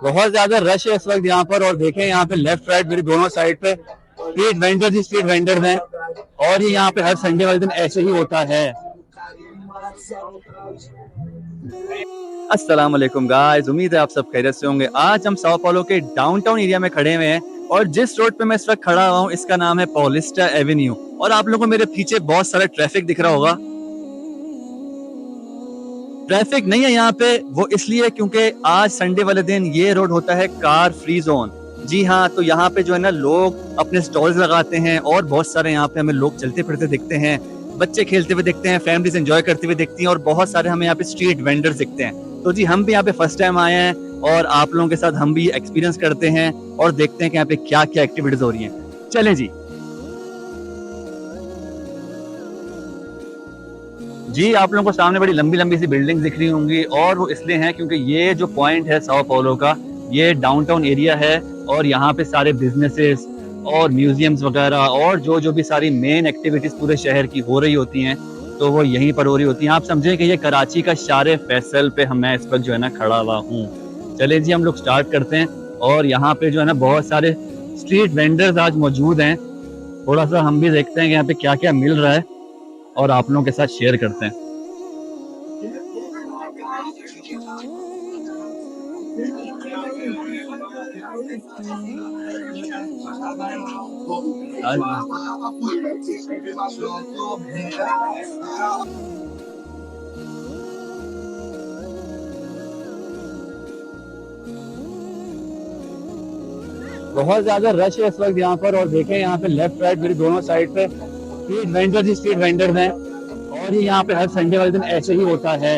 बहुत ज्यादा रश है इस वक्त यहाँ पर। और देखें यहाँ पे लेफ्ट राइट मेरी दोनों साइड पे स्ट्रीट वेंडर्स हैं। और ये यहाँ पे हर संडे वाले दिन ऐसे ही होता है। अस्सलाम वालेकुम गाइस, उम्मीद है आप सब खैरियत से होंगे। आज हम साओ पाउलो के डाउनटाउन एरिया में खड़े हुए हैं और जिस रोड पे मैं इस वक्त खड़ा हुआ हूँ इसका नाम है पॉलिस्टा एवेन्यू। और आप लोगों को मेरे पीछे बहुत सारा ट्रैफिक दिख रहा होगा। ट्रैफिक नहीं है यहाँ पे, वो इसलिए क्योंकि आज संडे वाले दिन ये रोड होता है कार फ्री जोन। जी हाँ, तो यहाँ पे जो है ना लोग अपने स्टॉल्स लगाते हैं और बहुत सारे यहाँ पे हमें लोग चलते फिरते दिखते हैं, बच्चे खेलते हुए दिखते हैं, फैमिलीज एंजॉय करते हुए दिखती हैं और बहुत सारे हमें यहाँ पे स्ट्रीट वेंडर्स दिखते हैं। तो जी हम भी यहाँ पे फर्स्ट टाइम आए हैं और आप लोगों के साथ हम भी एक्सपीरियंस करते हैं और देखते हैं कि यहाँ पे क्या क्या एक्टिविटीज हो रही हैं। चलें जी आप लोगों को सामने बड़ी लंबी लंबी सी बिल्डिंग दिख रही होंगी और वो इसलिए हैं क्योंकि ये जो पॉइंट है साओ पाउलो का, ये डाउनटाउन एरिया है और यहाँ पे सारे बिजनेसेस और म्यूजियम्स वगैरह और जो भी सारी मेन एक्टिविटीज पूरे शहर की हो रही होती हैं तो वो यहीं पर हो रही होती हैं। आप समझें कि ये कराची का शारे फैसल पे मैं इस वक्त जो है ना खड़ा हुआ हूँ। चले जी हम लोग स्टार्ट करते हैं। और यहाँ पे जो है ना बहुत सारे स्ट्रीट वेंडर्स आज मौजूद हैं। थोड़ा सा हम भी देखते हैं कि यहाँ पे क्या क्या मिल रहा है और आप लोगों के साथ शेयर करते हैं। बहुत ज्यादा रश है इस वक्त यहाँ पर। और देखें यहाँ पे लेफ्ट राइट मेरी दोनों साइड पे स्ट्रीट वेंडर्स हैं और ये यहाँ पे हर संडे वाले दिन ऐसे ही होता है।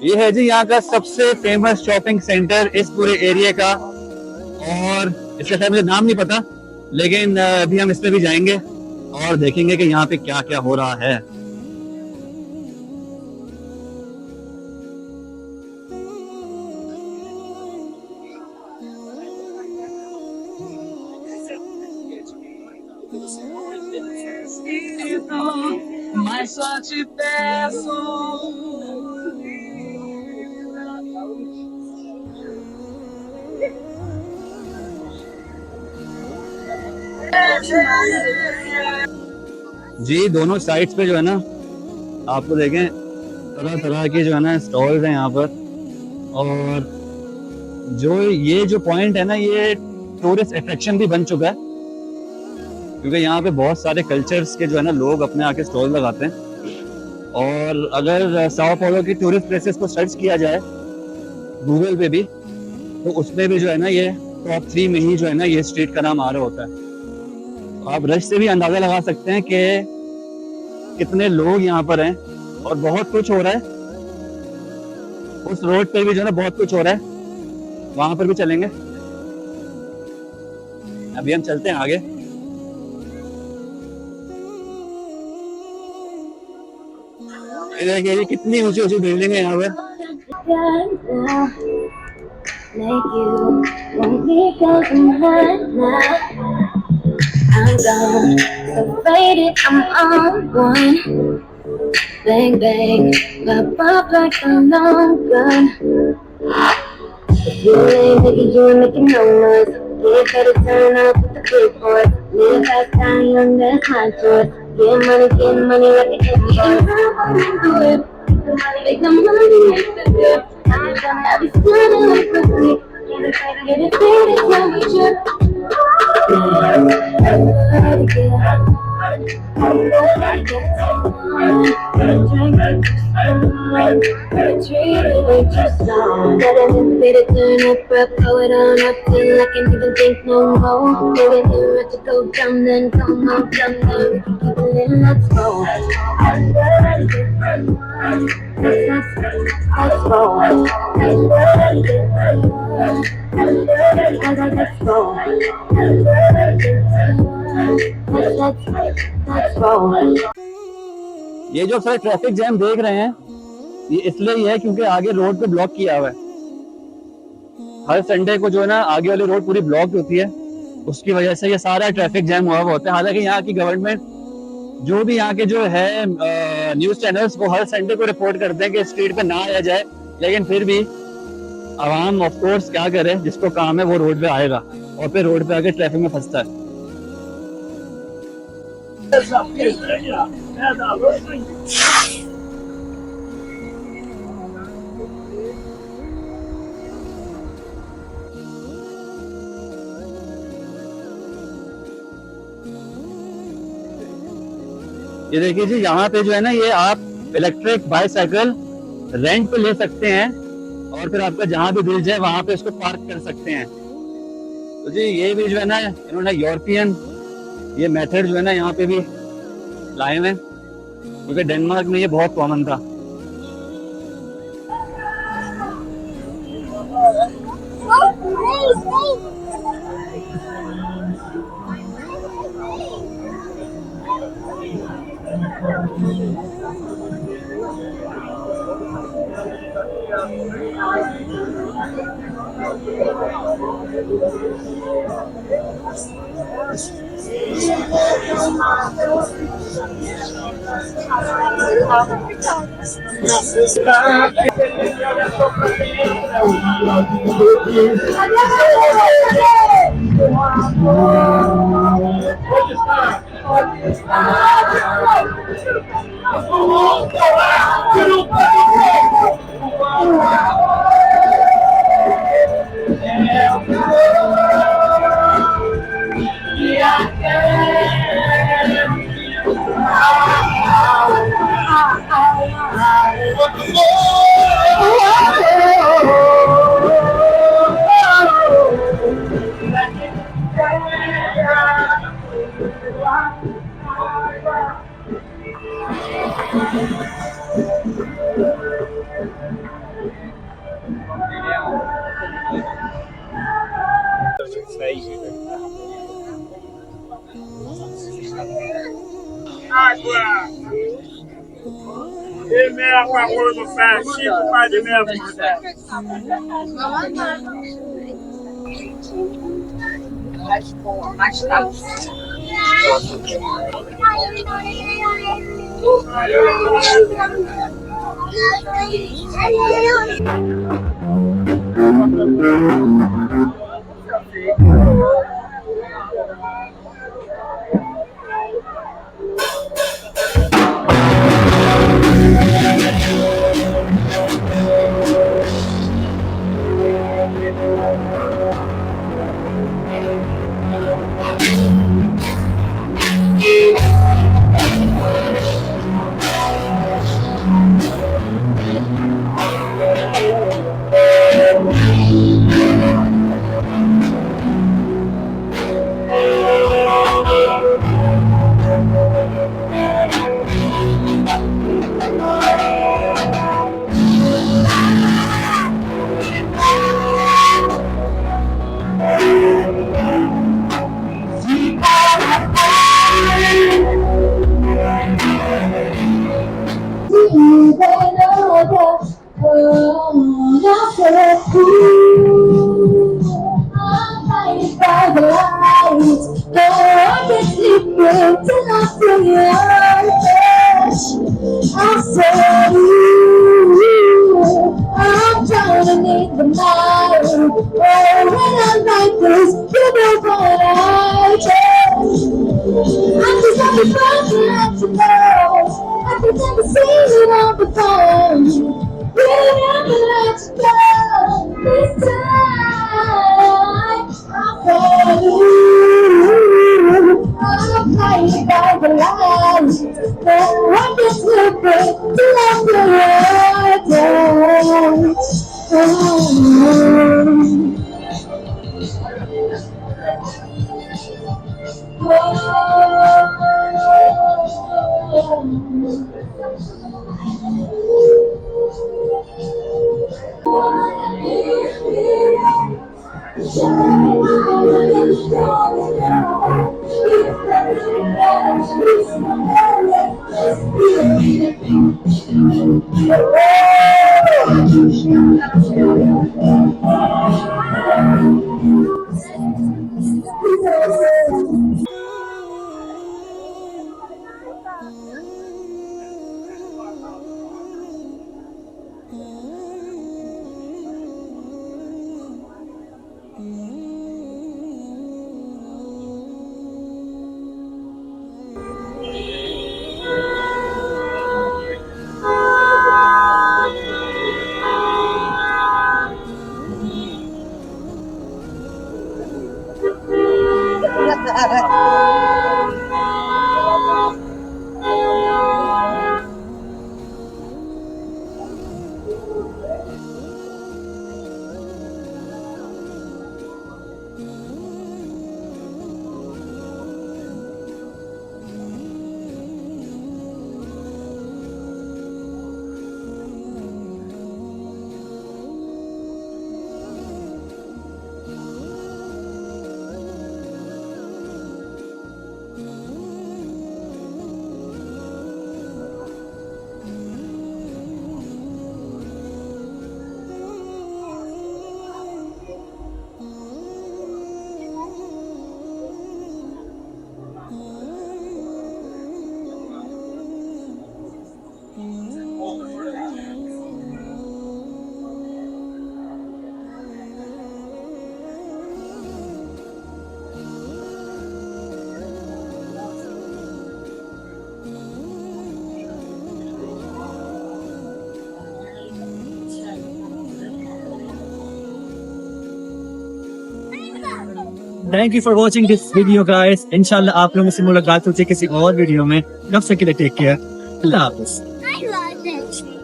ये है जी यहाँ का सबसे फेमस शॉपिंग सेंटर इस पूरे एरिया का। और इसका शायद मुझे नाम नहीं पता, लेकिन अभी हम इस पे भी जाएंगे और देखेंगे कि यहाँ पे क्या क्या हो रहा है। जी दोनों साइड्स पे जो है ना आपको देखें तरह तरह के जो है ना स्टॉल्स हैं यहाँ पर। और ये जो पॉइंट है ना ये टूरिस्ट अट्रैक्शन भी बन चुका है क्योंकि यहाँ पे बहुत सारे कल्चर्स के जो है ना लोग अपने आके स्टॉल लगाते हैं। और अगर साओ पाउलो की टूरिस्ट प्लेसेस को सर्च किया जाए गूगल पे भी तो उसमें भी जो है ना ये टॉप 3 में ही जो है ना ये स्ट्रीट का नाम आ रहा होता है। आप रश से भी अंदाजा लगा सकते हैं कि कितने लोग यहाँ पर हैं और बहुत कुछ हो रहा है। उस रोड पे भी जो है ना बहुत कुछ हो रहा है, वहां पर भी चलेंगे। अभी हम चलते हैं आगे। देखिए कितनी ऊंची ऊंची बिल्डिंग है यहाँ पे। I'm gone, so faded, I'm on one. Bang, bang, got pop like a long gun. If you ain't nigga, you ain't making no noise. You better turn up with the big boys. Live fast, die young, that's my choice. Get money, like an engine. Do it, make the money, make the good. I be stunning like a freak. Get it, tell me true. ये जो सारे traffic jam देख रहे हैं ये इसलिए ही है क्योंकि आगे रोड पे ब्लॉक किया हुआ है। हर संडे को जो है ना आगे वाली रोड पूरी ब्लॉक होती है, उसकी वजह से ये सारा ट्रैफिक जैम हुआ हुआ होता है। हालांकि यहाँ की गवर्नमेंट जो भी यहाँ के जो है न्यूज चैनल्स वो हर संडे को रिपोर्ट करते हैं कि स्ट्रीट पे ना आया जाए, लेकिन फिर भी आवाम ऑफ कोर्स क्या करे, जिसको काम है वो रोड पे आएगा और फिर रोड पे आके ट्रैफिक में फंसता है। ये देखिए जी, यहाँ पे जो है ना ये आप इलेक्ट्रिक बाईसाइकिल रेंट पे ले सकते हैं और फिर आपका जहां भी दिल जाए वहां पे इसको पार्क कर सकते हैं। तो जी ये भी जो है ना इन्होंने यूरोपियन ये मेथड जो है ना यहाँ पे भी लाए हैं, क्योंकि डेनमार्क में ये बहुत कॉमन था। Thank you for watching this video guys. इंशाल्लाह आप लोगों से मुलाकात होती है किसी और वीडियो में। नफ्स के लिए टेक केयर। अल्लाह हाफिज़। I love it.